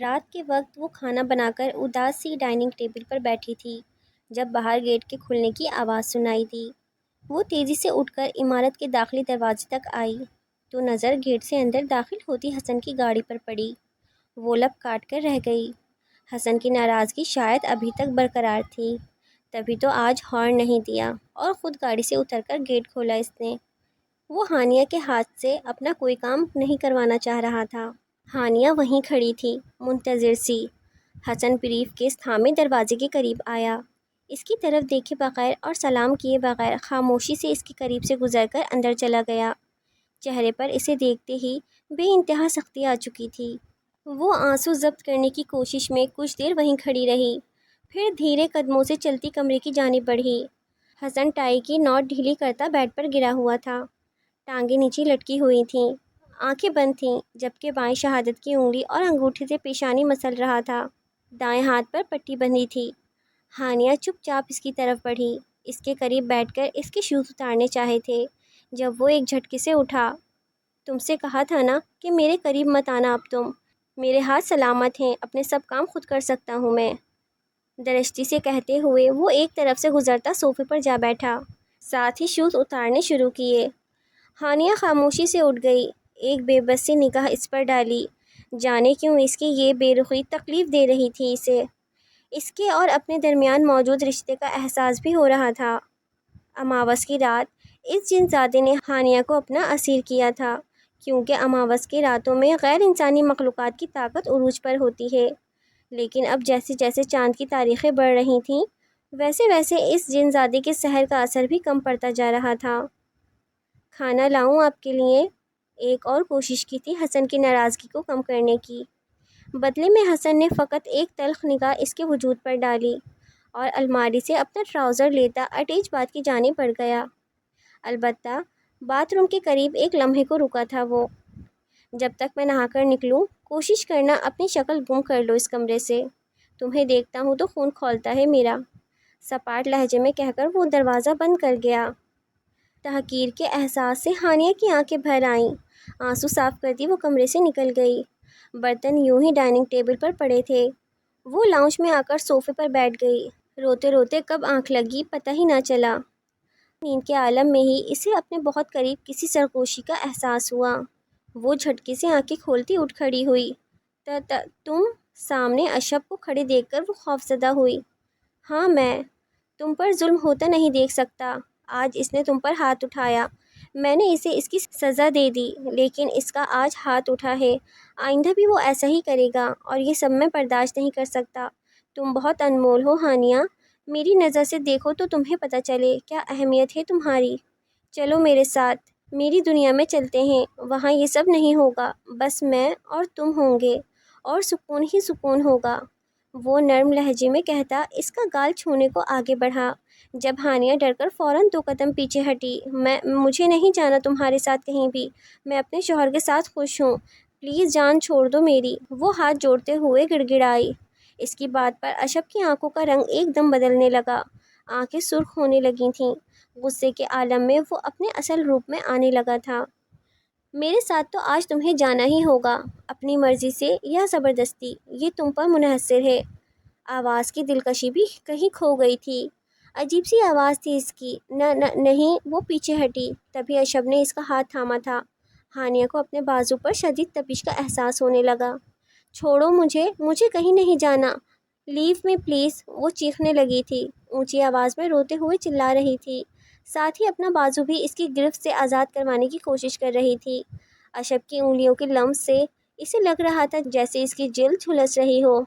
رات کے وقت وہ کھانا بنا کر اداس سی ڈائننگ ٹیبل پر بیٹھی تھی جب باہر گیٹ کے کھلنے کی آواز سنائی دی۔ وہ تیزی سے اٹھ کر عمارت کے داخلی دروازے تک آئی تو نظر گیٹ سے اندر داخل ہوتی حسن کی گاڑی پر پڑی۔ وہ لب کاٹ کر رہ گئی۔ حسن کی ناراضگی شاید ابھی تک برقرار تھی، تبھی تو آج ہارن نہیں دیا اور خود گاڑی سے اتر کر گیٹ کھولا اس نے۔ وہ ہانیہ کے ہاتھ سے اپنا کوئی کام نہیں کروانا چاہ رہا تھا۔ ہانیہ وہیں کھڑی تھی، منتظر سی۔ حسن بریف کیس تھامے دروازے کے قریب آیا، اس کی طرف دیکھے بغیر اور سلام کیے بغیر خاموشی سے اس کے قریب سے گزر کر اندر چلا گیا۔ چہرے پر اسے دیکھتے ہی بے انتہا سختی آ چکی تھی۔ وہ آنسو ضبط کرنے کی کوشش میں کچھ دیر وہیں کھڑی رہی، پھر دھیرے قدموں سے چلتی کمرے کی جانب بڑھی۔ حسن ٹائی کی نوٹ ڈھیلی کرتا بیڈ پر گرا ہوا تھا، ٹانگیں نیچے لٹکی ہوئی تھیں، آنکھیں بند تھیں، جبکہ بائیں شہادت کی انگلی اور انگوٹھے سے پیشانی مسل رہا تھا۔ دائیں ہاتھ پر پٹی بندھی تھی۔ ہانیہ چپ چاپ اس کی طرف بڑھی، اس کے قریب بیٹھ کر اس کے شوز اتارنے چاہے تھے جب وہ ایک جھٹکے سے اٹھا۔ تم سے کہا تھا نا کہ میرے قریب مت آنا اب تم۔ میرے ہاتھ سلامت ہیں، اپنے سب کام خود کر سکتا ہوں میں۔ درشتی سے کہتے ہوئے وہ ایک طرف سے گزرتا صوفے پر جا بیٹھا، ساتھ ہی شوز اتارنے شروع کیے۔ ہانیہ خاموشی سے اٹھ گئی، ایک بے بس سی نگاہ اس پر ڈالی۔ جانے کیوں اس کی یہ بے رخی تکلیف دے رہی تھی اسے۔ اس کے اور اپنے درمیان موجود رشتے کا احساس بھی ہو رہا تھا۔ اماوس کی رات اس جن زادے نے ہانیہ کو اپنا اسیر کیا تھا، کیونکہ اماوس کی راتوں میں غیر انسانی مخلوقات کی طاقت عروج پر ہوتی ہے۔ لیکن اب جیسے جیسے چاند کی تاریخیں بڑھ رہی تھیں، ویسے ویسے اس جن زادے کے سحر کا اثر بھی کم پڑتا جا رہا تھا۔ کھانا لاؤں آپ کے لیے؟ ایک اور کوشش کی تھی حسن کی ناراضگی کو کم کرنے کی۔ بدلے میں حسن نے فقط ایک تلخ نگاہ اس کے وجود پر ڈالی اور الماری سے اپنا ٹراؤزر لیتا اٹیچ باتھ کی جانب بڑھ گیا۔ البتہ باتھ روم کے قریب ایک لمحے کو رکا تھا وہ۔ جب تک میں نہا کر نکلوں کوشش کرنا اپنی شکل گم کر لو اس کمرے سے، تمہیں دیکھتا ہوں تو خون کھولتا ہے میرا، سپاٹ لہجے میں کہہ کر وہ دروازہ بند کر گیا۔ تحقیر کے احساس سے ہانیہ کی آنکھیں بھر آئیں، آنسو صاف کرتی وہ کمرے سے نکل گئی۔ برتن یوں ہی ڈائننگ ٹیبل پر پڑے تھے۔ وہ لاؤنج میں آ کر صوفے پر بیٹھ گئی، روتے روتے کب آنکھ لگی پتہ ہی نہ چلا۔ نیند کے عالم میں ہی اسے اپنے بہت قریب کسی سرگوشی کا احساس ہوا۔ وہ جھٹکے سے آنکھیں کھولتی اٹھ کھڑی ہوئی۔ تم؟ سامنے اشب کو کھڑے دیکھ کر وہ خوفزدہ ہوئی۔ ہاں میں تم پر ظلم ہوتا نہیں دیکھ سکتا۔ آج اس نے تم پر ہاتھ اٹھایا، میں نے اسے اس کی سزا دے دی، لیکن اس کا آج ہاتھ اٹھا ہے، آئندہ بھی وہ ایسا ہی کرے گا اور یہ سب میں برداشت نہیں کر سکتا۔ تم بہت انمول ہو ہانیہ، میری نظر سے دیکھو تو تمہیں پتہ چلے کیا اہمیت ہے تمہاری۔ چلو میرے ساتھ، میری دنیا میں چلتے ہیں، وہاں یہ سب نہیں ہوگا، بس میں اور تم ہوں گے اور سکون ہی سکون ہوگا۔ وہ نرم لہجے میں کہتا اس کا گال چھونے کو آگے بڑھا، جب ہانیہ ڈر کر فوراً 2 قدم پیچھے ہٹی۔ مجھے نہیں جانا تمہارے ساتھ کہیں بھی، میں اپنے شوہر کے ساتھ خوش ہوں، پلیز جان چھوڑ دو میری، وہ ہاتھ جوڑتے ہوئے گڑ گڑائی۔ اس کی بات پر اشب کی آنکھوں کا رنگ ایک دم بدلنے لگا، آنکھیں سرخ ہونے لگی تھیں، غصے کے عالم میں وہ اپنے اصل روپ میں آنے لگا تھا۔ میرے ساتھ تو آج تمہیں جانا ہی ہوگا، اپنی مرضی سے یا زبردستی، یہ تم پر منحصر ہے۔ آواز کی دلکشی بھی کہیں کھو گئی تھی، عجیب سی آواز تھی اس کی۔ نہیں، وہ پیچھے ہٹی، تبھی اشب نے اس کا ہاتھ تھاما تھا۔ ہانیہ کو اپنے بازو پر شدید تپش کا احساس ہونے لگا۔ چھوڑو مجھے کہیں نہیں جانا، لیو می پلیز، وہ چیخنے لگی تھی، اونچی آواز میں روتے ہوئے چلا رہی تھی، ساتھ ہی اپنا بازو بھی اس کی گرفت سے آزاد کروانے کی کوشش کر رہی تھی۔ اشب کی انگلیوں کے لمس سے اسے لگ رہا تھا جیسے اس کی جلد جھلس رہی ہو۔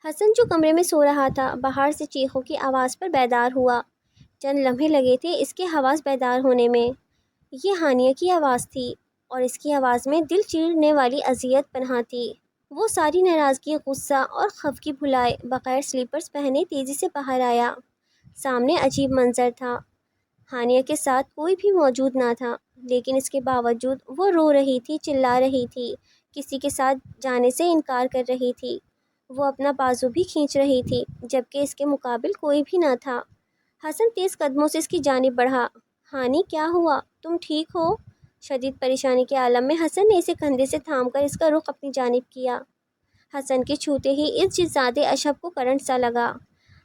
حسن جو کمرے میں سو رہا تھا باہر سے چیخوں کی آواز پر بیدار ہوا۔ چند لمحے لگے تھے اس کے حواس بیدار ہونے میں۔ یہ ہانیہ کی آواز تھی اور اس کی آواز میں دل چیرنے والی اذیت پنہاں تھی۔ وہ ساری ناراضگی، غصہ اور خفگی بھلائے بغیر سلیپرز پہنے تیزی سے باہر آیا۔ سامنے عجیب منظر تھا، ہانیہ کے ساتھ کوئی بھی موجود نہ تھا، لیکن اس کے باوجود وہ رو رہی تھی، چلا رہی تھی، کسی کے ساتھ جانے سے انکار کر رہی تھی۔ وہ اپنا بازو بھی کھینچ رہی تھی، جبکہ اس کے مقابل کوئی بھی نہ تھا۔ حسن تیز قدموں سے اس کی جانب بڑھا۔ ہانی کیا ہوا، تم ٹھیک ہو؟ شدید پریشانی کے عالم میں حسن نے اسے کندھے سے تھام کر اس کا رخ اپنی جانب کیا۔ حسن کے چھوتے ہی اس جزادے اشب کو کرنٹ سا لگا۔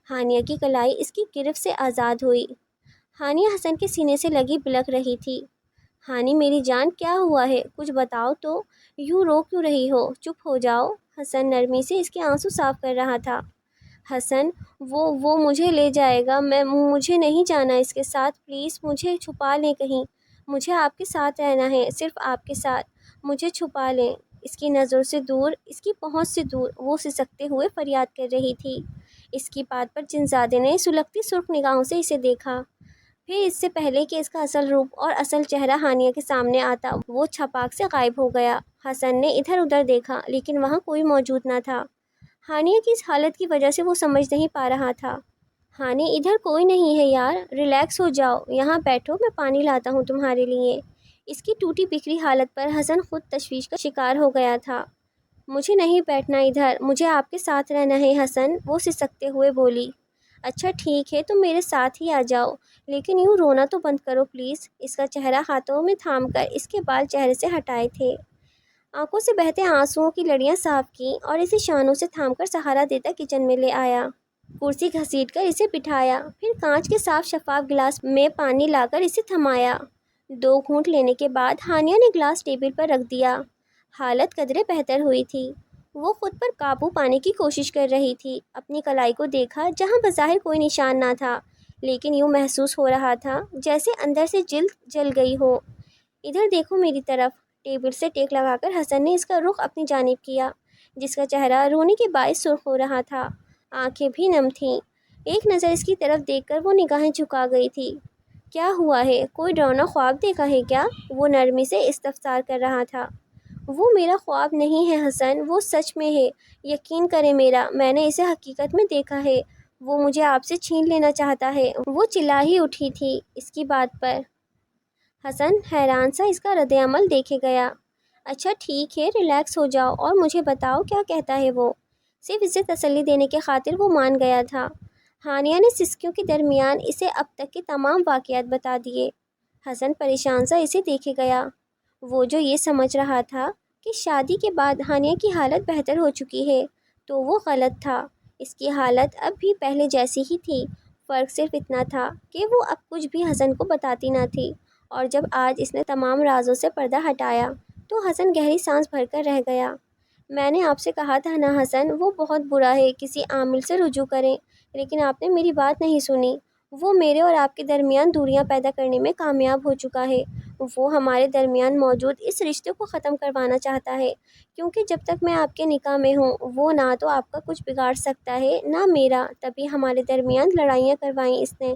ہانیہ کی کلائی اس کی گرفت سے آزاد ہوئی۔ ہانیہ حسن کے سینے سے لگی بلک رہی تھی۔ ہانی میری جان، کیا ہوا ہے؟ کچھ بتاؤ تو، یوں رو کیوں رہی ہو؟ چپ ہو جاؤ۔ حسن نرمی سے اس کے آنسو صاف کر رہا تھا۔ حسن، وہ مجھے لے جائے گا، مجھے نہیں جانا اس کے ساتھ، پلیز مجھے چھپا لیں کہیں، مجھے آپ کے ساتھ رہنا ہے، صرف آپ کے ساتھ، مجھے چھپا لیں۔ اس کی نظروں سے دور، اس کی پہنچ سے دور، وہ سسکتے ہوئے فریاد کر رہی تھی۔ اس کی بات پر جنزادے نے سلگتی سرخ نگاہوں سے اسے دیکھا۔ پھر اس سے پہلے کہ اس کا اصل روپ اور اصل چہرہ ہانیہ کے سامنے آتا، وہ چھپاک سے غائب ہو گیا۔ حسن نے ادھر ادھر دیکھا لیکن وہاں کوئی موجود نہ تھا۔ ہانیہ کی اس حالت کی وجہ سے وہ سمجھ نہیں پا رہا تھا۔ ہانی، ادھر کوئی نہیں ہے یار، ریلیکس ہو جاؤ، یہاں بیٹھو، میں پانی لاتا ہوں تمہارے لیے۔ اس کی ٹوٹی بکھری حالت پر حسن خود تشویش کا شکار ہو گیا تھا۔ مجھے نہیں بیٹھنا ادھر، مجھے آپ کے ساتھ رہنا ہے حسن، وہ سسکتے ہوئے بولی۔ اچھا ٹھیک ہے، تم میرے ساتھ ہی آ جاؤ، لیکن یوں رونا تو بند کرو پلیز۔ اس کا چہرہ ہاتھوں میں تھام کر اس کے بال چہرے سے ہٹائے تھے، آنکھوں سے بہتے آنسوؤں کی لڑیاں صاف کیں اور اسے شانوں سے تھام کر سہارا دیتا کچن میں لے آیا۔ کرسی گھسیٹ کر اسے بٹھایا، پھر کانچ کے صاف شفاف گلاس میں پانی لا کر اسے تھمایا۔ 2 گھونٹ لینے کے بعد ہانیہ نے گلاس ٹیبل پر رکھ دیا۔ حالت قدرے بہتر ہوئی تھی۔ وہ خود پر قابو پانے کی کوشش کر رہی تھی۔ اپنی کلائی کو دیکھا جہاں بظاہر کوئی نشان نہ تھا، لیکن یوں محسوس ہو رہا تھا جیسے اندر سے جلد جل گئی ہو۔ ادھر دیکھو میری طرف۔ ٹیبل سے ٹیک لگا کر حسن نے اس کا رخ اپنی جانب کیا، جس کا چہرہ رونے کے باعث سرخ ہو رہا تھا، آنکھیں بھی نم تھیں۔ ایک نظر اس کی طرف دیکھ کر وہ نگاہیں جھکا گئی تھی۔ کیا ہوا ہے؟ کوئی ڈراؤنا خواب دیکھا ہے کیا؟ وہ نرمی سے استفسار کر رہا تھا۔ وہ میرا خواب نہیں ہے حسن، وہ سچ میں ہے، یقین کریں میرا، میں نے اسے حقیقت میں دیکھا ہے، وہ مجھے آپ سے چھین لینا چاہتا ہے۔ وہ چلا ہی اٹھی تھی اس کی بات پر۔ حسن حیران سا اس کا رد عمل دیکھے گیا۔ اچھا ٹھیک ہے، ریلیکس ہو جاؤ اور مجھے بتاؤ کیا کہتا ہے وہ؟ صرف اسے تسلی دینے کے خاطر وہ مان گیا تھا۔ ہانیہ نے سسکیوں کے درمیان اسے اب تک کے تمام واقعات بتا دیے۔ حسن پریشان سا اسے دیکھے گیا۔ وہ جو یہ سمجھ رہا تھا کہ شادی کے بعد ہانیہ کی حالت بہتر ہو چکی ہے، تو وہ غلط تھا۔ اس کی حالت اب بھی پہلے جیسی ہی تھی، فرق صرف اتنا تھا کہ وہ اب کچھ بھی حسن کو بتاتی نہ تھی، اور جب آج اس نے تمام رازوں سے پردہ ہٹایا تو حسن گہری سانس بھر کر رہ گیا۔ میں نے آپ سے کہا تھا نا حسن، وہ بہت برا ہے، کسی عامل سے رجوع کریں، لیکن آپ نے میری بات نہیں سنی۔ وہ میرے اور آپ کے درمیان دوریاں پیدا کرنے میں کامیاب ہو چکا ہے۔ وہ ہمارے درمیان موجود اس رشتے کو ختم کروانا چاہتا ہے، کیونکہ جب تک میں آپ کے نکاح میں ہوں، وہ نہ تو آپ کا کچھ بگاڑ سکتا ہے نہ میرا۔ تبھی ہمارے درمیان لڑائیاں کروائیں اس نے،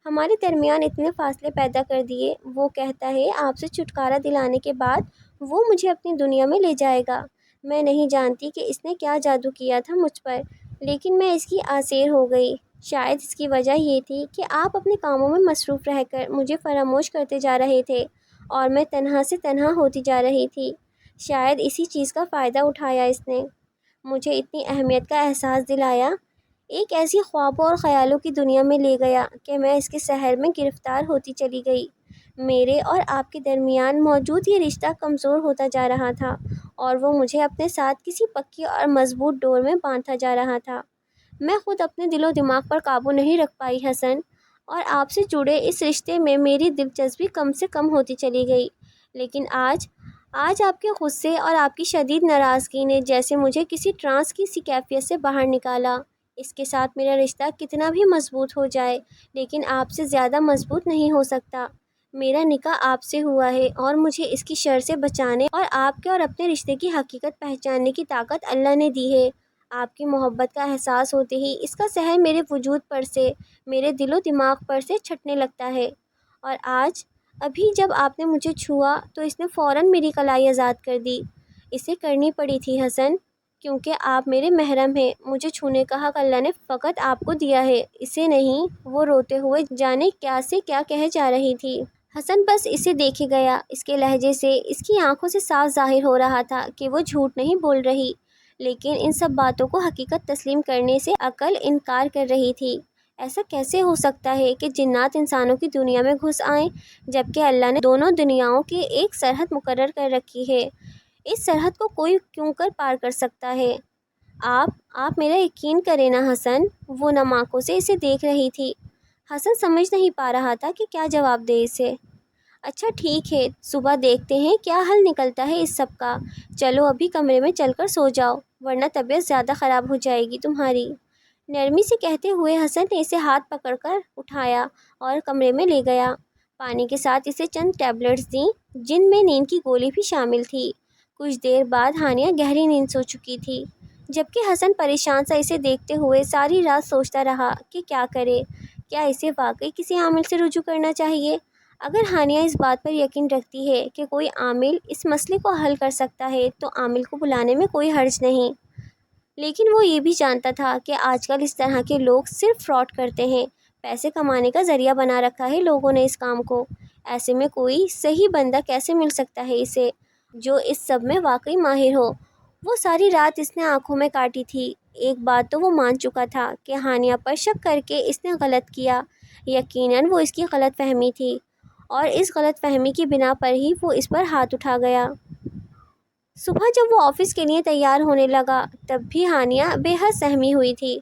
ہمارے درمیان اتنے فاصلے پیدا کر دیے۔ وہ کہتا ہے آپ سے چھٹکارا دلانے کے بعد وہ مجھے اپنی دنیا میں لے جائے گا۔ میں نہیں جانتی کہ اس نے کیا جادو کیا تھا مجھ پر، لیکن میں اس کی اسیر ہو گئی۔ شاید اس کی وجہ یہ تھی کہ آپ اپنے کاموں میں مصروف رہ کر مجھے فراموش کرتے جا رہے تھے اور میں تنہا سے تنہا ہوتی جا رہی تھی۔ شاید اسی چیز کا فائدہ اٹھایا اس نے، مجھے اتنی اہمیت کا احساس دلایا، ایک ایسی خوابوں اور خیالوں کی دنیا میں لے گیا کہ میں اس کے سحر میں گرفتار ہوتی چلی گئی۔ میرے اور آپ کے درمیان موجود یہ رشتہ کمزور ہوتا جا رہا تھا اور وہ مجھے اپنے ساتھ کسی پکی اور مضبوط ڈور میں باندھتا جا رہا تھا۔ میں خود اپنے دل و دماغ پر قابو نہیں رکھ پائی حسن، اور آپ سے جڑے اس رشتے میں میری دلچسپی کم سے کم ہوتی چلی گئی۔ لیکن آج آپ کے غصے اور آپ کی شدید ناراضگی نے جیسے مجھے کسی ٹرانس کی سی کیفیت سے باہر نکالا۔ اس کے ساتھ میرا رشتہ کتنا بھی مضبوط ہو جائے، لیکن آپ سے زیادہ مضبوط نہیں ہو سکتا۔ میرا نکاح آپ سے ہوا ہے اور مجھے اس کی شر سے بچانے اور آپ کے اور اپنے رشتے کی حقیقت پہچاننے کی طاقت اللہ نے دی ہے۔ آپ کی محبت کا احساس ہوتے ہی اس کا سحر میرے وجود پر سے، میرے دل و دماغ پر سے چھٹنے لگتا ہے، اور آج ابھی جب آپ نے مجھے چھوا تو اس نے فوراً میری کلائی آزاد کر دی۔ اسے کرنی پڑی تھی حسن، کیونکہ آپ میرے محرم ہیں، مجھے چھونے کا حق اللہ نے فقط آپ کو دیا ہے، اسے نہیں۔ وہ روتے ہوئے جانے کیا سے کیا کہے جا رہی تھی۔ حسن بس اسے دیکھے گیا۔ اس کے لہجے سے، اس کی آنکھوں سے صاف ظاہر ہو رہا تھا کہ وہ جھوٹ نہیں بول رہی، لیکن ان سب باتوں کو حقیقت تسلیم کرنے سے عقل انکار کر رہی تھی۔ ایسا کیسے ہو سکتا ہے کہ جنات انسانوں کی دنیا میں گھس آئیں، جبکہ اللہ نے دونوں دنیاؤں کی ایک سرحد مقرر کر رکھی ہے؟ اس سرحد کو کوئی کیوں کر پار کر سکتا ہے؟ آپ میرا یقین کریں نا حسن، وہ نم آنکھوں سے اسے دیکھ رہی تھی۔ حسن سمجھ نہیں پا رہا تھا کہ کیا جواب دے اسے۔ اچھا ٹھیک ہے، صبح دیکھتے ہیں کیا حل نکلتا ہے اس سب کا۔ چلو ابھی کمرے میں چل کر سو جاؤ، ورنہ طبیعت زیادہ خراب ہو جائے گی تمہاری۔ نرمی سے کہتے ہوئے حسن نے اسے ہاتھ پکڑ کر اٹھایا اور کمرے میں لے گیا۔ پانی کے ساتھ اسے چند ٹیبلٹس دیں جن میں نیند کی گولی بھی شامل تھی۔ کچھ دیر بعد ہانیہ گہری نیند سو چکی تھی، جبکہ حسن پریشان سا اسے دیکھتے ہوئے ساری رات سوچتا رہا کہ کیا کرے۔ کیا اسے واقعی کسی عامل سے رجوع کرنا چاہیے؟ اگر ہانیہ اس بات پر یقین رکھتی ہے کہ کوئی عامل اس مسئلے کو حل کر سکتا ہے تو عامل کو بلانے میں کوئی حرج نہیں، لیکن وہ یہ بھی جانتا تھا کہ آج کل اس طرح کے لوگ صرف فراڈ کرتے ہیں۔ پیسے کمانے کا ذریعہ بنا رکھا ہے لوگوں نے اس کام کو۔ ایسے میں کوئی صحیح بندہ کیسے مل سکتا ہے اسے جو اس سب میں واقعی ماہر ہو؟ وہ ساری رات اس نے آنکھوں میں کاٹی تھی۔ ایک بات تو وہ مان چکا تھا کہ ہانیہ پر شک کر کے اس نے غلط کیا۔ یقیناً وہ اس کی غلط فہمی تھی، اور اس غلط فہمی کی بنا پر ہی وہ اس پر ہاتھ اٹھا گیا۔ صبح جب وہ آفس کے لیے تیار ہونے لگا تب بھی ہانیہ بے حد سہمی ہوئی تھی۔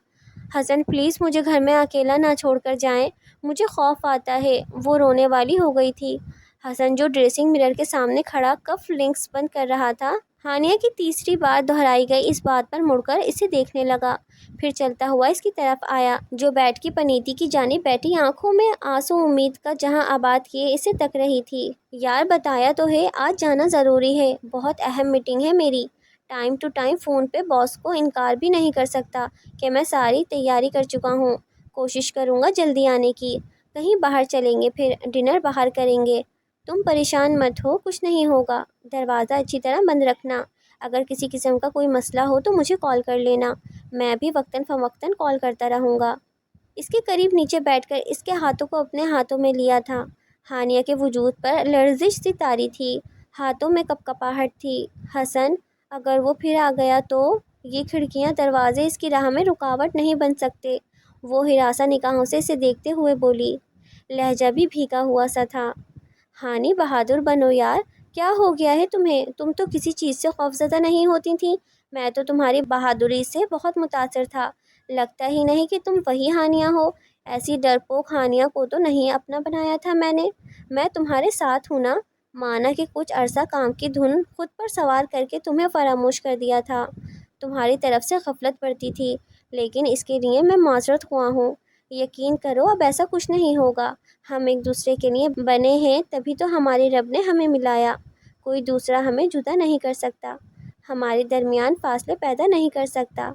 حسن پلیز مجھے گھر میں اکیلا نہ چھوڑ کر جائیں، مجھے خوف آتا ہے، وہ رونے والی ہو گئی تھی۔ حسن جو ڈریسنگ مرر کے سامنے کھڑا کف لنکس بند کر رہا تھا، ہانیہ کی تیسری بار دہرائی گئی اس بات پر مڑ کر اسے دیکھنے لگا، پھر چلتا ہوا اس کی طرف آیا جو بیڈ کی پنیتی کی جانب بیٹھی آنکھوں میں آنسو امید کا جہاں آباد کیے اسے تک رہی تھی۔ یار بتایا تو ہے آج جانا ضروری ہے، بہت اہم میٹنگ ہے میری۔ ٹائم ٹو ٹائم فون پہ باس کو انکار بھی نہیں کر سکتا کہ میں ساری تیاری کر چکا ہوں، کوشش کروں گا جلدی آنے کی۔ کہیں باہر چلیں گے، پھر ڈنر باہر کریں گے۔ تم پریشان مت ہو، کچھ نہیں ہوگا۔ دروازہ اچھی طرح بند رکھنا، اگر کسی قسم کا کوئی مسئلہ ہو تو مجھے کال کر لینا، میں بھی وقتاً فوقتاً کال کرتا رہوں گا۔ اس کے قریب نیچے بیٹھ کر اس کے ہاتھوں کو اپنے ہاتھوں میں لیا تھا۔ ہانیہ کے وجود پر لرزش سی طاری تھی، ہاتھوں میں کپکپاہٹ تھی۔ حسن اگر وہ پھر آ گیا تو؟ یہ کھڑکیاں دروازے اس کی راہ میں رکاوٹ نہیں بن سکتے۔ وہ ہراساں نگاہوں سے اسے دیکھتے ہوئے بولی، لہجہ بھی بھیگا ہوا سا تھا۔ ہانی بہادر بنو یار، کیا ہو گیا ہے تمہیں؟ تم تو کسی چیز سے خوفزدہ نہیں ہوتی تھیں، میں تو تمہاری بہادری سے بہت متاثر تھا۔ لگتا ہی نہیں کہ تم وہی ہانیہ ہو، ایسی ڈرپوک ہانیہ کو تو نہیں اپنا بنایا تھا میں نے۔ میں تمہارے ساتھ ہوں نا، مانا کہ کچھ عرصہ کام کی دھن خود پر سوار کر کے تمہیں فراموش کر دیا تھا، تمہاری طرف سے غفلت برتی تھی، لیکن اس کے لیے میں معذرت خواہ ہوں۔ یقین کرو اب ایسا کچھ نہیں ہوگا، ہم ایک دوسرے کے لیے بنے ہیں، تبھی تو ہمارے رب نے ہمیں ملایا، کوئی دوسرا ہمیں جدا نہیں کر سکتا، ہمارے درمیان فاصلے پیدا نہیں کر سکتا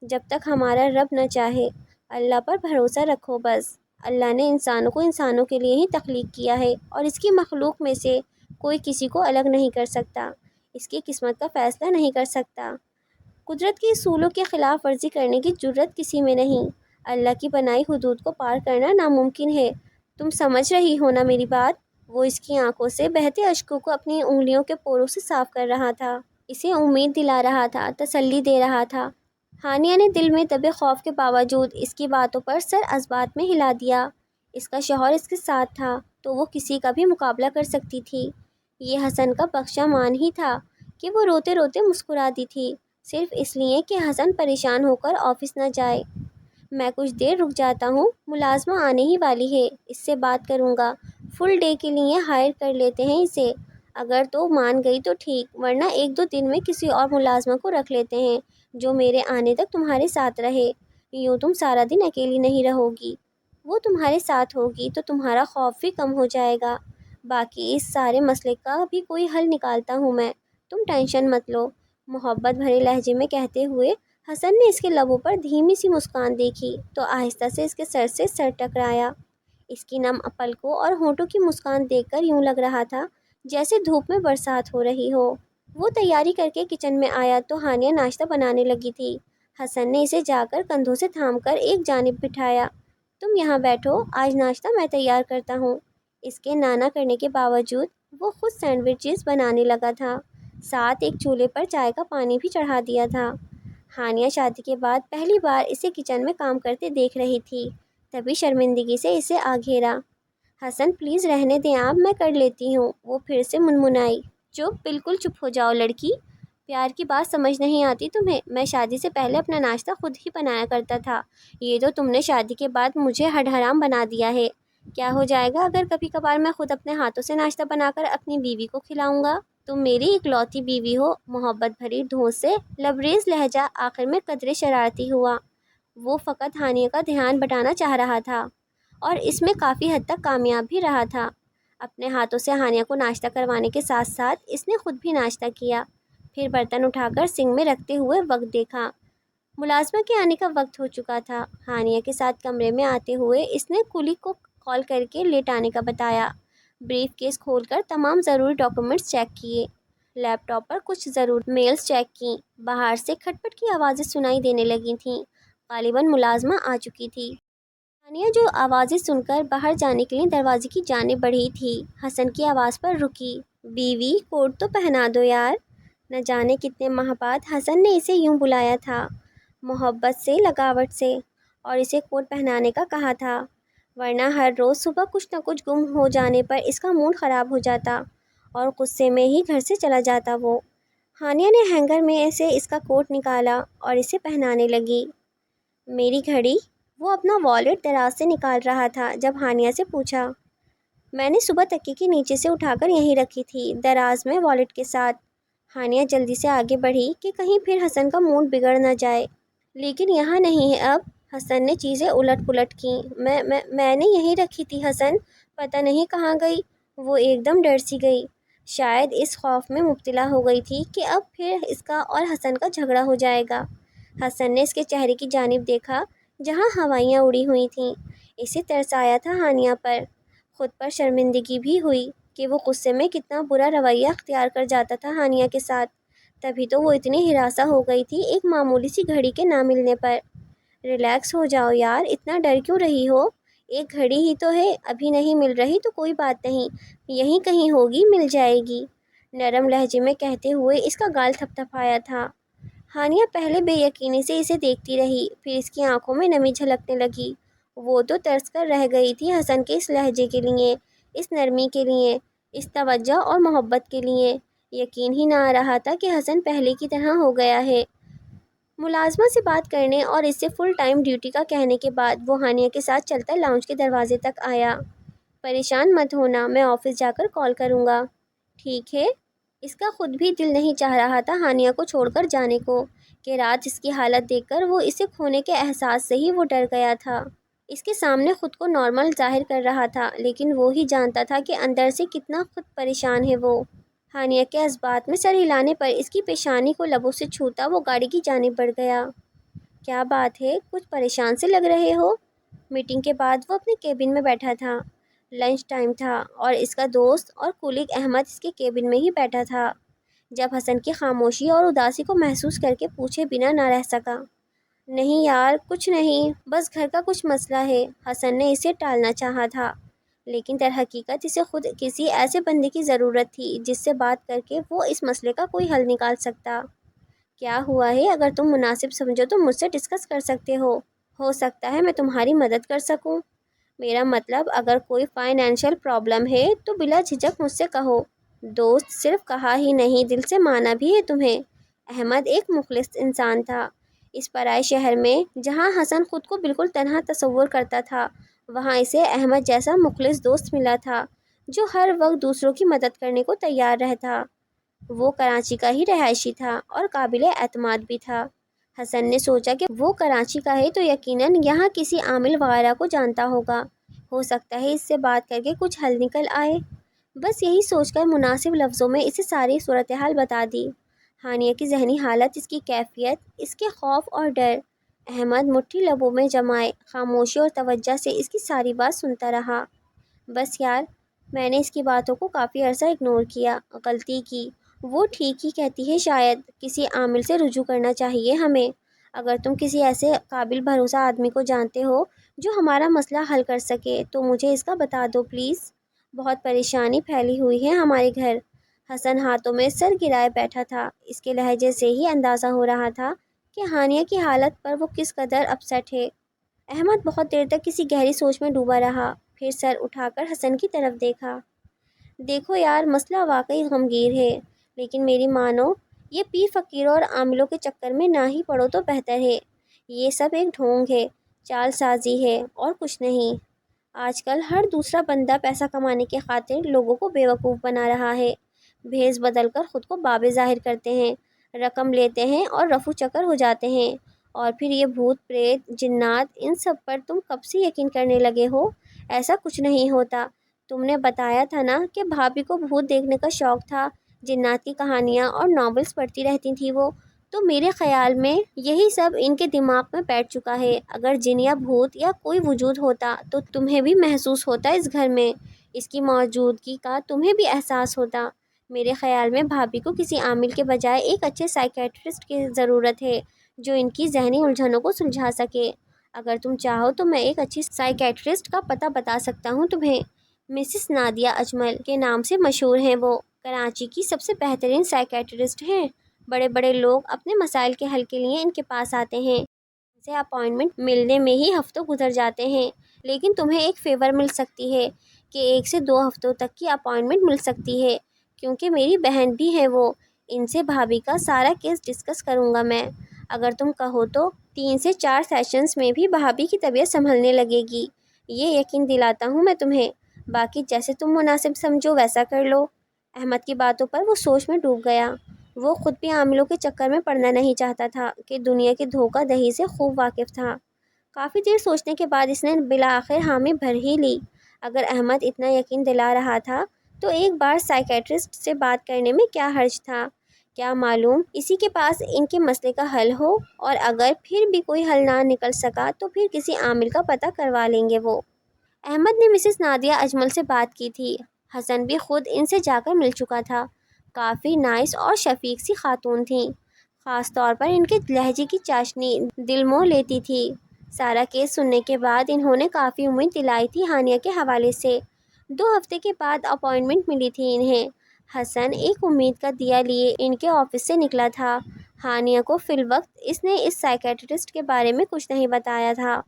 جب تک ہمارا رب نہ چاہے۔ اللہ پر بھروسہ رکھو بس۔ اللہ نے انسانوں کو انسانوں کے لیے ہی تخلیق کیا ہے، اور اس کی مخلوق میں سے کوئی کسی کو الگ نہیں کر سکتا، اس کی قسمت کا فیصلہ نہیں کر سکتا۔ قدرت کے اصولوں کی خلاف ورزی کرنے کی جرات کسی میں نہیں، اللہ کی بنائی حدود کو پار کرنا ناممکن ہے۔ تم سمجھ رہی ہو نا میری بات؟ وہ اس کی آنکھوں سے بہتے اشکوں کو اپنی انگلیوں کے پوروں سے صاف کر رہا تھا، اسے امید دلا رہا تھا، تسلی دے رہا تھا۔ ہانیہ نے دل میں دبے خوف کے باوجود اس کی باتوں پر سر ازبات میں ہلا دیا۔ اس کا شوہر اس کے ساتھ تھا تو وہ کسی کا بھی مقابلہ کر سکتی تھی۔ یہ حسن کا بخشا مان ہی تھا کہ وہ روتے روتے مسکرا دی تھی، صرف اس لیے کہ حسن پریشان ہو کر آفس نہ جائے۔ میں کچھ دیر رک جاتا ہوں، ملازمہ آنے ہی والی ہے، اس سے بات کروں گا، فل ڈے کے لیے ہائر کر لیتے ہیں اسے، اگر تو مان گئی تو ٹھیک، ورنہ ایک دو دن میں کسی اور ملازمہ کو رکھ لیتے ہیں جو میرے آنے تک تمہارے ساتھ رہے، یوں تم سارا دن اکیلی نہیں رہو گی، وہ تمہارے ساتھ ہوگی تو تمہارا خوف بھی کم ہو جائے گا۔ باقی اس سارے مسئلے کا بھی کوئی حل نکالتا ہوں میں، تم ٹینشن مت لو، محبت بھرے لہجے میں کہتے ہوئے حسن نے اس کے لبوں پر دھیمی سی مسکان دیکھی تو آہستہ سے اس کے سر سے سر ٹکرایا۔ اس کی نم پلکوں اور ہونٹوں کی مسکان دیکھ کر یوں لگ رہا تھا جیسے دھوپ میں برسات ہو رہی ہو۔ وہ تیاری کر کے کچن میں آیا تو ہانیہ ناشتہ بنانے لگی تھی۔ حسن نے اسے جا کر کندھوں سے تھام کر ایک جانب بٹھایا، تم یہاں بیٹھو، آج ناشتہ میں تیار کرتا ہوں۔ اس کے نانا کرنے کے باوجود وہ خود سینڈوچز بنانے لگا تھا، ساتھ ایک چولہے پر چائے کا پانی بھی چڑھا دیا تھا۔ ہانیہ شادی کے بعد پہلی بار اسے کچن میں کام کرتے دیکھ رہی تھی، تبھی شرمندگی سے اسے آ گھیرا۔ حسن پلیز رہنے دیں آپ، میں کر لیتی ہوں، وہ پھر سے منمنائی۔ چپ، بالکل چپ ہو جاؤ لڑکی، پیار کی بات سمجھ نہیں آتی تمہیں؟ میں شادی سے پہلے اپنا ناشتہ خود ہی بنایا کرتا تھا، یہ تو تم نے شادی کے بعد مجھے ہڈ حرام بنا دیا ہے۔ کیا ہو جائے گا اگر کبھی کبھار میں خود اپنے ہاتھوں سے ناشتہ بنا کر اپنی بیوی کو کھلاؤں گا؟ تم میری اکلوتی بیوی ہو۔ محبت بھری دھون سے لبریز لہجہ آخر میں قدرے شرارتی ہوا۔ وہ فقط ہانیہ کا دھیان بٹانا چاہ رہا تھا اور اس میں کافی حد تک کامیاب بھی رہا تھا۔ اپنے ہاتھوں سے ہانیہ کو ناشتہ کروانے کے ساتھ ساتھ اس نے خود بھی ناشتہ کیا، پھر برتن اٹھا کر سنک میں رکھتے ہوئے وقت دیکھا۔ ملازمہ کے آنے کا وقت ہو چکا تھا۔ ہانیہ کے ساتھ کمرے میں آتے ہوئے اس نے کولی کو کال کر کے لیٹ آنے کا بتایا۔ بریف کیس کھول کر تمام ضروری ڈاکیومنٹس چیک کیے، لیپ ٹاپ پر کچھ ضروری میلز چیک کیں۔ باہر سے کھٹ پٹ کی آوازیں سنائی دینے لگی تھیں، غالباً ملازمہ آ چکی تھی۔ ہانیہ جو آوازیں سن کر باہر جانے کے لیے دروازے کی جانب بڑھی تھی، حسن کی آواز پر رکی۔ بیوی، کوٹ تو پہنا دو یار۔ نہ جانے کتنے ماہ بعد حسن نے اسے یوں بلایا تھا، محبت سے، لگاوٹ سے، اور اسے کوٹ پہنانے کا کہا تھا، ورنہ ہر روز صبح کچھ نہ کچھ گم ہو جانے پر اس کا موڈ خراب ہو جاتا اور غصے میں ہی گھر سے چلا جاتا وہ۔ ہانیہ نے ہینگر میں سے اس کا کوٹ نکالا اور اسے پہنانے لگی۔ میری گھڑی؟ وہ اپنا والیٹ دراز سے نکال رہا تھا جب ہانیہ سے پوچھا۔ میں نے صبح تکیے کے نیچے سے اٹھا کر یہیں رکھی تھی، دراز میں والیٹ کے ساتھ۔ ہانیہ جلدی سے آگے بڑھی کہ کہیں پھر حسن کا موڈ بگڑ نہ جائے۔ لیکن یہاں نہیں ہے اب۔ حسن نے چیزیں الٹ پلٹ کیں۔ میں نے یہیں رکھی تھی حسن، پتہ نہیں کہاں گئی۔ وہ ایک دم ڈر سی گئی، شاید اس خوف میں مبتلا ہو گئی تھی کہ اب پھر اس کا اور حسن کا جھگڑا ہو جائے گا۔ حسن نے اس کے چہرے کی جانب دیکھا جہاں ہوائیاں اڑی ہوئی تھیں۔ اسے ترس آیا تھا ہانیہ پر، خود پر شرمندگی بھی ہوئی کہ وہ غصے میں کتنا برا رویہ اختیار کر جاتا تھا ہانیہ کے ساتھ۔ تبھی تو وہ اتنی ہراساں ہو گئی تھی ایک معمولی سی گھڑی کے نہ ملنے پر۔ ریلیکس ہو جاؤ یار، اتنا ڈر کیوں رہی ہو؟ ایک گھڑی ہی تو ہے، ابھی نہیں مل رہی تو کوئی بات نہیں، یہیں کہیں ہوگی، مل جائے گی، نرم لہجے میں کہتے ہوئے اس کا گال تھپ تھپایا تھا۔ ہانیہ پہلے بے یقینی سے اسے دیکھتی رہی، پھر اس کی آنکھوں میں نمی جھلکنے لگی۔ وہ تو ترس کر رہ گئی تھی حسن کے اس لہجے کے لیے، اس نرمی کے لیے، اس توجہ اور محبت کے لیے۔ یقین ہی نہ آ رہا تھا کہ حسن پہلے کی طرح ہو گیا ہے۔ ملازمہ سے بات کرنے اور اس سے فل ٹائم ڈیوٹی کا کہنے کے بعد وہ ہانیہ کے ساتھ چلتا لاؤنج کے دروازے تک آیا۔ پریشان مت ہونا، میں آفس جا کر کال کروں گا۔ ٹھیک ہے۔ اس کا خود بھی دل نہیں چاہ رہا تھا ہانیہ کو چھوڑ کر جانے کو، کہ رات اس کی حالت دیکھ کر وہ اسے کھونے کے احساس سے ہی وہ ڈر گیا تھا۔ اس کے سامنے خود کو نارمل ظاہر کر رہا تھا، لیکن وہ ہی جانتا تھا کہ اندر سے کتنا خود پریشان ہے وہ۔ ہانیہ کے اس بات میں سر ہلانے پر اس کی پیشانی کو لبوں سے چھوتا وہ گاڑی کی جانب بڑھ گیا۔ کیا بات ہے، کچھ پریشان سے لگ رہے ہو؟ میٹنگ کے بعد وہ اپنے کیبن میں بیٹھا تھا، لنچ ٹائم تھا اور اس کا دوست اور کولیگ احمد اس کے کیبن میں ہی بیٹھا تھا، جب حسن کی خاموشی اور اداسی کو محسوس کر کے پوچھے بنا نہ رہ سکا۔ نہیں یار، کچھ نہیں، بس گھر کا کچھ مسئلہ ہے۔ حسن نے اسے ٹالنا چاہا تھا، لیکن در حقیقت اسے خود کسی ایسے بندے کی ضرورت تھی جس سے بات کر کے وہ اس مسئلے کا کوئی حل نکال سکتا۔ کیا ہوا ہے؟ اگر تم مناسب سمجھو تو مجھ سے ڈسکس کر سکتے ہو سکتا ہے میں تمہاری مدد کر سکوں۔ میرا مطلب اگر کوئی فائنینشیل پرابلم ہے تو بلا جھجک مجھ سے کہو۔ دوست صرف کہا ہی نہیں، دل سے مانا بھی ہے تمہیں۔ احمد ایک مخلص انسان تھا۔ اس پرائے شہر میں جہاں حسن خود کو بالکل تنہا تصور کرتا تھا، وہاں اسے احمد جیسا مخلص دوست ملا تھا جو ہر وقت دوسروں کی مدد کرنے کو تیار رہتا۔ وہ کراچی کا ہی رہائشی تھا اور قابل اعتماد بھی تھا۔ حسن نے سوچا کہ وہ کراچی کا ہے تو یقیناً یہاں کسی عامل وغیرہ کو جانتا ہوگا، ہو سکتا ہے اس سے بات کر کے کچھ حل نکل آئے۔ بس یہی سوچ کر مناسب لفظوں میں اسے ساری صورتحال بتا دی، ہانیہ کی ذہنی حالت، اس کی کیفیت، اس کے خوف اور ڈر۔ احمد مٹھی لبوں میں جمائے خاموشی اور توجہ سے اس کی ساری بات سنتا رہا۔ بس یار، میں نے اس کی باتوں کو کافی عرصہ اگنور کیا، غلطی کی۔ وہ ٹھیک ہی کہتی ہے، شاید کسی عامل سے رجوع کرنا چاہیے ہمیں۔ اگر تم کسی ایسے قابل بھروسہ آدمی کو جانتے ہو جو ہمارا مسئلہ حل کر سکے تو مجھے اس کا بتا دو پلیز۔ بہت پریشانی پھیلی ہوئی ہے ہمارے گھر۔ حسن ہاتھوں میں سر گرائے بیٹھا تھا، اس کے لہجے سے ہی اندازہ ہو رہا تھا کہ ہانیہ کی حالت پر وہ کس قدر اپسیٹ ہے۔ احمد بہت دیر تک کسی گہری سوچ میں ڈوبا رہا، پھر سر اٹھا کر حسن کی طرف دیکھا۔ دیکھو یار، مسئلہ واقعی غمگیر ہے، لیکن میری مانو، یہ پیر فقیروں اور عاملوں کے چکر میں نہ ہی پڑو تو بہتر ہے۔ یہ سب ایک ڈھونگ ہے، چال سازی ہے اور کچھ نہیں۔ آج کل ہر دوسرا بندہ پیسہ کمانے کی خاطر لوگوں کو بیوقوف بنا رہا ہے، بھیس بدل کر خود کو بابے ظاہر کرتے ہیں، رقم لیتے ہیں اور رفو چکر ہو جاتے ہیں، اور پھر یہ بھوت پریت جنات ان سب پر تم کب سے یقین کرنے لگے ہو؟ ایسا کچھ نہیں ہوتا۔ تم نے بتایا تھا نا کہ بھابھی کو بھوت دیکھنے کا شوق تھا، جنات کی کہانیاں اور ناولز پڑھتی رہتی تھی وہ، تو میرے خیال میں یہی سب ان کے دماغ میں بیٹھ چکا ہے۔ اگر جن یا بھوت یا کوئی وجود ہوتا تو تمہیں بھی محسوس ہوتا اس گھر میں، اس کی موجودگی کا تمہیں بھی احساس ہوتا۔ میرے خیال میں بھابھی کو کسی عامل کے بجائے ایک اچھے سائیکیٹرسٹ کی ضرورت ہے جو ان کی ذہنی الجھنوں کو سلجھا سکے۔ اگر تم چاہو تو میں ایک اچھی سائیکیٹرسٹ کا پتہ بتا سکتا ہوں تمہیں۔ مسز نادیہ اجمل کے نام سے مشہور ہیں وہ، کراچی کی سب سے بہترین سائیکیٹرسٹ ہیں۔ بڑے بڑے لوگ اپنے مسائل کے حل کے لیے ان کے پاس آتے ہیں، ان سے اپائنٹمنٹ ملنے میں ہی ہفتوں گزر جاتے ہیں، لیکن تمہیں ایک فیور مل سکتی ہے کہ 1 سے 2 ہفتوں تک کی اپائنٹمنٹ مل سکتی ہے، کیونکہ میری بہن بھی ہے وہ، ان سے بھابھی کا سارا کیس ڈسکس کروں گا میں۔ اگر تم کہو تو 3 سے 4 سیشنز میں بھی بھابھی کی طبیعت سنبھلنے لگے گی، یہ یقین دلاتا ہوں میں تمہیں۔ باقی جیسے تم مناسب سمجھو ویسا کر لو۔ احمد کی باتوں پر وہ سوچ میں ڈوب گیا۔ وہ خود بھی عاملوں کے چکر میں پڑنا نہیں چاہتا تھا کہ دنیا کی دھوکہ دہی سے خوب واقف تھا۔ کافی دیر سوچنے کے بعد اس نے بالآخر حامی بھر ہی لی۔ اگر احمد اتنا یقین دلا رہا تھا تو ایک بار سائیکیٹرسٹ سے بات کرنے میں کیا حرج تھا؟ کیا معلوم اسی کے پاس ان کے مسئلے کا حل ہو، اور اگر پھر بھی کوئی حل نہ نکل سکا تو پھر کسی عامل کا پتہ کروا لیں گے وہ۔ احمد نے مسز نادیہ اجمل سے بات کی تھی، حسن بھی خود ان سے جا کر مل چکا تھا۔ کافی نائس اور شفیق سی خاتون تھیں، خاص طور پر ان کے لہجے کی چاشنی دل موہ لیتی تھی۔ سارا کیس سننے کے بعد انہوں نے کافی امید دلائی تھی ہانیہ کے حوالے سے۔ 2 ہفتے کے بعد اپائنٹمنٹ ملی تھی انہیں۔ حسن ایک امید کا دیا لیے ان کے آفس سے نکلا تھا۔ ہانیہ کو فی الوقت اس نے اس سائیکیٹرسٹ کے بارے میں کچھ نہیں بتایا تھا۔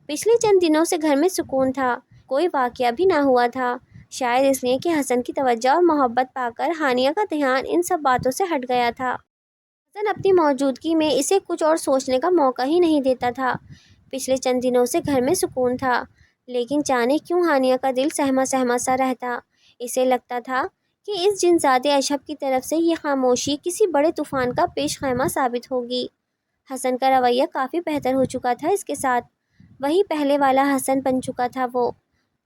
پچھلے چند دنوں سے گھر میں سکون تھا، کوئی واقعہ بھی نہ ہوا تھا، شاید اس لیے کہ حسن کی توجہ اور محبت پا کر ہانیہ کا دھیان ان سب باتوں سے ہٹ گیا تھا۔ حسن اپنی موجودگی میں اسے کچھ اور سوچنے کا موقع ہی نہیں دیتا تھا۔ پچھلے چند دنوں سے گھر میں سکون تھا، لیکن جانے کیوں ہانیہ کا دل سہما سہما سا رہتا۔ اسے لگتا تھا کہ اس جنزادے اشرف کی طرف سے یہ خاموشی کسی بڑے طوفان کا پیش خیمہ ثابت ہوگی۔ حسن کا رویہ کافی بہتر ہو چکا تھا اس کے ساتھ، وہی پہلے والا حسن بن چکا تھا وہ،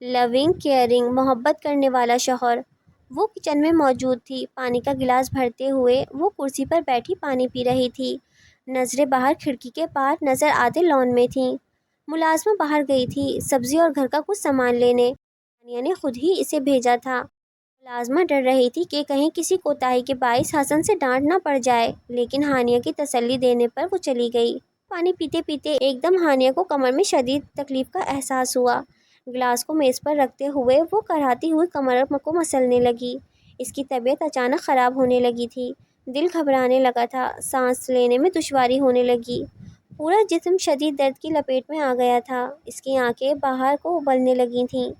لونگ کیئرنگ محبت کرنے والا شوہر۔ وہ کچن میں موجود تھی، پانی کا گلاس بھرتے ہوئے وہ کرسی پر بیٹھی پانی پی رہی تھی، نظریں باہر کھڑکی کے پار نظر آتے لان میں تھیں۔ ملازمہ باہر گئی تھی سبزی اور گھر کا کچھ سامان لینے، ہانیہ نے خود ہی اسے بھیجا تھا۔ ملازمہ ڈر رہی تھی کہ کہیں کسی کوتاہی کے باعث حسن سے ڈانٹ نہ پڑ جائے، لیکن ہانیہ کی تسلی دینے پر وہ چلی گئی۔ پانی پیتے پیتے ایک دم ہانیہ کو کمر میں شدید تکلیف کا احساس ہوا۔ گلاس کو میز پر رکھتے ہوئے وہ کراہتی ہوئی کمر کو مسلنے لگی۔ اس کی طبیعت اچانک خراب ہونے لگی تھی، دل گھبرانے لگا تھا، سانس لینے میں دشواری ہونے لگی، پورا جسم شدید درد کی لپیٹ میں آ گیا تھا، اس کی آنکھیں باہر کو ابلنے لگی تھیں،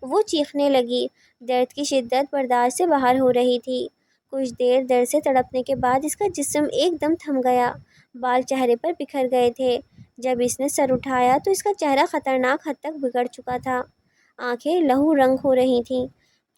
وہ چیخنے لگی، درد کی شدت برداشت سے باہر ہو رہی تھی۔ کچھ دیر درد سے تڑپنے کے بعد اس کا جسم ایک دم تھم گیا، بال چہرے پر بکھر گئے تھے۔ جب اس نے سر اٹھایا تو اس کا چہرہ خطرناک حد تک بگڑ چکا تھا، آنکھیں لہو رنگ ہو رہی تھیں،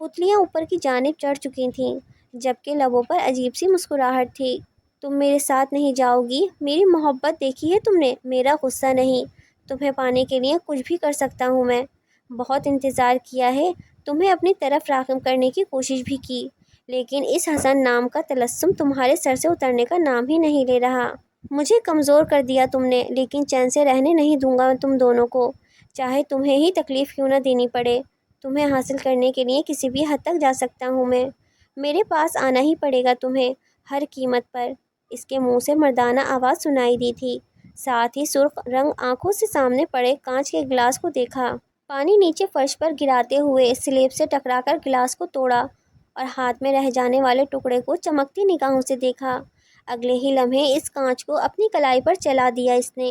پتلیاں اوپر کی جانب چڑھ چکی تھیں، جبکہ لبوں پر عجیب سی مسکراہٹ تھی۔ تم میرے ساتھ نہیں جاؤ گی؟ میری محبت دیکھی ہے تم نے، میرا غصہ نہیں، تمہیں پانے کے لیے کچھ بھی کر سکتا ہوں میں۔ بہت انتظار کیا ہے، تمہیں اپنی طرف راغب کرنے کی کوشش بھی کی، لیکن اس حسن نام کا طلسم تمہارے سر سے اترنے کا نام ہی نہیں لے رہا۔ مجھے کمزور کر دیا تم نے، لیکن چین سے رہنے نہیں دوں گا تم دونوں کو، چاہے تمہیں ہی تکلیف کیوں نہ دینی پڑے۔ تمہیں حاصل کرنے کے لیے کسی بھی حد تک جا سکتا ہوں میں، میرے پاس آنا ہی پڑے گا تمہیں، ہر قیمت پر۔ اس کے منہ سے مردانہ آواز سنائی دی تھی، ساتھ ہی سرخ رنگ آنکھوں سے سامنے پڑے کانچ کے گلاس کو دیکھا۔ پانی نیچے فرش پر گراتے ہوئے سلیب سے ٹکرا کر گلاس کو توڑا اور ہاتھ میں رہ جانے والے ٹکڑے کو چمکتی نگاہوں سے دیکھا۔ اگلے ہی لمحے اس کانچ کو اپنی کلائی پر چلا دیا اس نے،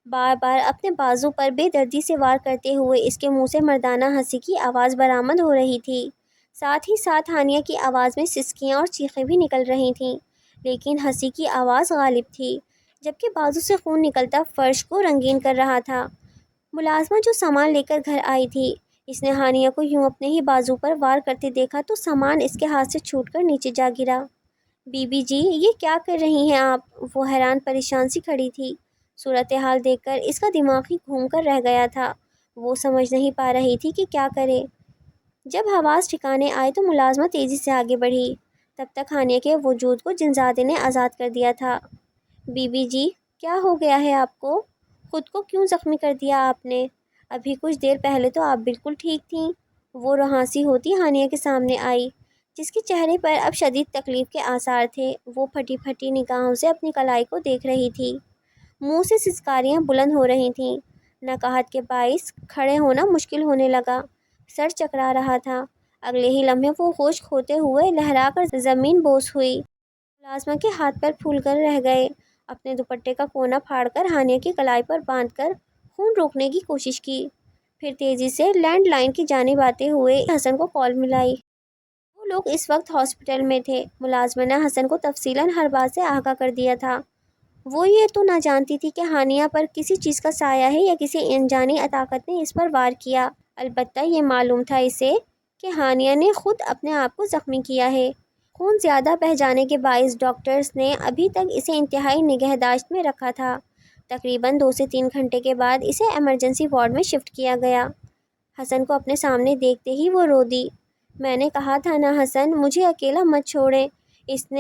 بار بار اپنے بازو پر بے دردی سے وار کرتے ہوئے اس کے منہ سے مردانہ ہنسی کی آواز برآمد ہو رہی تھی، ساتھ ہی ساتھ ہانیہ کی آواز میں سسکیاں اور چیخیں بھی نکل رہی تھیں۔ لیکن ہنسی کی آواز غالب تھی، جبکہ بازو سے خون نکلتا فرش کو رنگین کر رہا تھا۔ ملازمہ جو سامان لے کر گھر آئی تھی، اس نے ہانیہ کو یوں اپنے ہی بازو پر وار کرتے دیکھا تو سامان اس کے ہاتھ سے چھوٹ کر نیچے جا گرا۔ بی بی جی، یہ کیا کر رہی ہیں آپ؟ وہ حیران پریشان سی کھڑی تھی۔ صورتحال دیکھ کر اس کا دماغ ہی گھوم کر رہ گیا تھا۔ وہ سمجھ نہیں پا رہی تھی کہ کیا کرے۔ جب حواس ٹھکانے آئے تو ملازمہ تیزی سے آگے بڑھی۔ تب تک ہانیہ کے وجود کو جنزادے نے آزاد کر دیا تھا۔ بی بی جی، کیا ہو گیا ہے آپ کو؟ خود کو کیوں زخمی کر دیا آپ نے؟ ابھی کچھ دیر پہلے تو آپ بالکل ٹھیک تھیں۔ وہ روحانسی ہوتی ہانیہ کے سامنے آئی، جس کے چہرے پر اب شدید تکلیف کے آثار تھے۔ وہ پھٹی پھٹی نگاہوں سے اپنی کلائی کو دیکھ رہی تھی۔ منہ سے سسکاریاں بلند ہو رہی تھیں۔ نقاہت کے باعث کھڑے ہونا مشکل ہونے لگا۔ سر چکرا رہا تھا۔ اگلے ہی لمحے وہ ہوش کھوتے ہوئے لہرا کر زمین بوس ہوئی۔ ملازمہ کے ہاتھ پیر پھول کر رہ گئے۔ اپنے دوپٹے کا کونا پھاڑ کر ہانیہ کی کلائی پر باندھ کر خون روکنے کی کوشش کی، پھر تیزی سے لینڈ لائن کی جانب آتے ہوئے حسن کو کال ملائی۔ وہ لوگ اس وقت ہاسپٹل میں تھے۔ ملازمہ نے حسن کو تفصیلاً ہر بات سے آگاہ کر دیا تھا۔ وہ یہ تو نہ جانتی تھی کہ ہانیہ پر کسی چیز کا سایہ ہے یا کسی انجانی طاقت نے اس پر وار کیا۔ البتہ یہ معلوم تھا اسے کہ ہانیہ نے خود اپنے آپ کو زخمی کیا ہے۔ خون زیادہ بہہ جانے کے باعث ڈاکٹرز نے ابھی تک اسے انتہائی نگہداشت میں رکھا تھا۔ تقریباً 2 سے 3 گھنٹے کے بعد اسے ایمرجنسی وارڈ میں شفٹ کیا گیا۔ حسن کو اپنے سامنے دیکھتے ہی وہ رو دی۔ میں نے کہا تھا نا حسن، مجھے اکیلا مت چھوڑیں۔ اس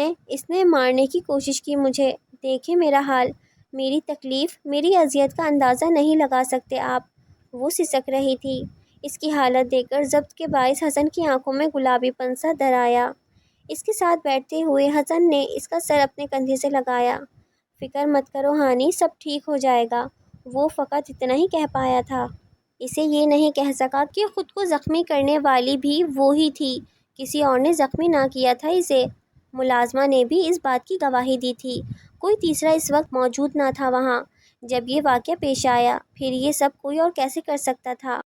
نے مارنے کی کوشش کی مجھے۔ دیکھیں میرا حال، میری تکلیف، میری اذیت کا اندازہ نہیں لگا سکتے آپ۔ وہ سسک رہی تھی۔ اس کی حالت دیکھ کر ضبط کے باعث حسن کی آنکھوں میں گلابی پن سا در آیا۔ اس کے ساتھ بیٹھتے ہوئے حسن نے اس کا سر اپنے کندھے سے لگایا۔ فکر مت کرو ہانی، سب ٹھیک ہو جائے گا۔ وہ فقط اتنا ہی کہہ پایا تھا۔ اسے یہ نہیں کہہ سکا کہ خود کو زخمی کرنے والی بھی وہی تھی، کسی اور نے زخمی نہ کیا تھا اسے۔ ملازمہ نے بھی اس بات کی گواہی دی تھی۔ کوئی تیسرا اس وقت موجود نہ تھا وہاں جب یہ واقعہ پیش آیا، پھر یہ سب کوئی اور کیسے کر سکتا تھا؟